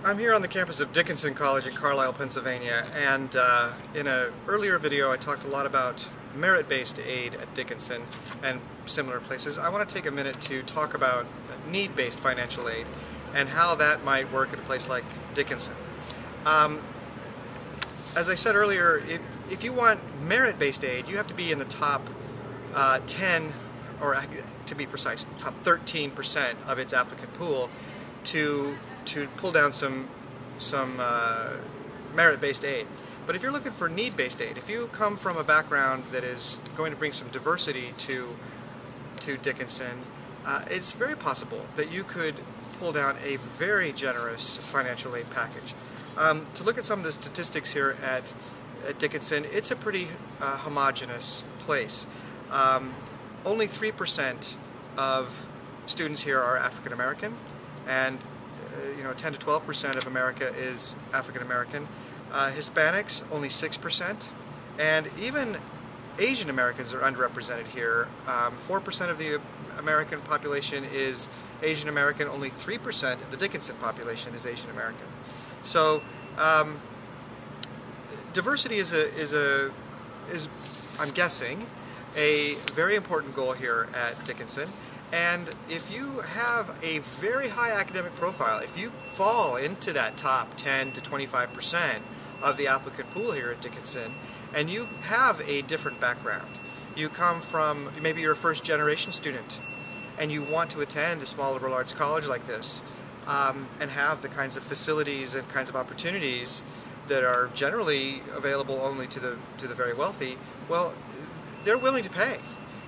I'm here on the campus of Dickinson College in Carlisle, Pennsylvania, and in an earlier video I talked a lot about merit-based aid at Dickinson and similar places. I want to take a minute to talk about need-based financial aid and how that might work at a place like Dickinson. As I said earlier, if you want merit-based aid, you have to be in the top 10, or to be precise, top 13% of its applicant pool to pull down some merit-based aid. But if you're looking for need-based aid, if you come from a background that is going to bring some diversity to Dickinson, it's very possible that you could pull down a very generous financial aid package. To look at some of the statistics here at Dickinson, it's a pretty homogeneous place. Only 3% of students here are African American, and 10 to 12% of America is African American. Hispanics, only 6%, and even Asian Americans are underrepresented here. 4% of the American population is Asian American, only 3% of the Dickinson population is Asian American. So diversity is I'm guessing, a very important goal here at Dickinson. And if you have a very high academic profile, if you fall into that top 10 to 25% of the applicant pool here at Dickinson, and you have a different background, you come from, maybe you're a first generation student, and you want to attend a small liberal arts college like this, and have the kinds of facilities and kinds of opportunities that are generally available only to the very wealthy, well, they're willing to pay.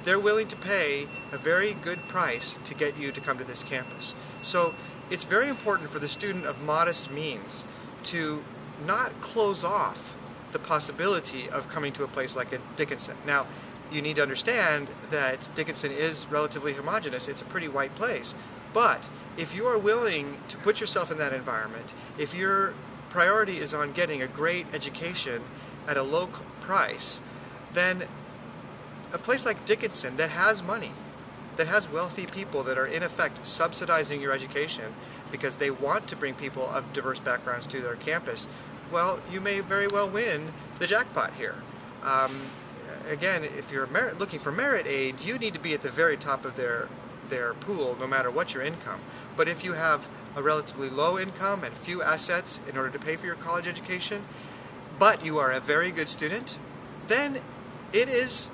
They're willing to pay a very good price to get you to come to this campus. So it's very important for the student of modest means to not close off the possibility of coming to a place like Dickinson. Now, you need to understand that Dickinson is relatively homogeneous. It's a pretty white place. But if you are willing to put yourself in that environment, if your priority is on getting a great education at a low price, then a place like Dickinson that has money, that has wealthy people that are in effect subsidizing your education because they want to bring people of diverse backgrounds to their campus, well, you may very well win the jackpot here. Again, if you're looking for merit aid, you need to be at the very top of their pool no matter what your income. But if you have a relatively low income and few assets in order to pay for your college education, but you are a very good student, then it is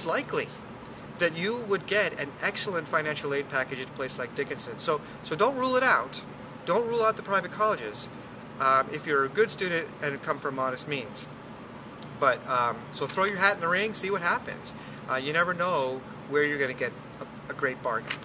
likely that you would get an excellent financial aid package at a place like Dickinson. So don't rule it out. Don't rule out the private colleges if you're a good student and come from modest means. But so throw your hat in the ring, see what happens. You never know where you're going to get a great bargain.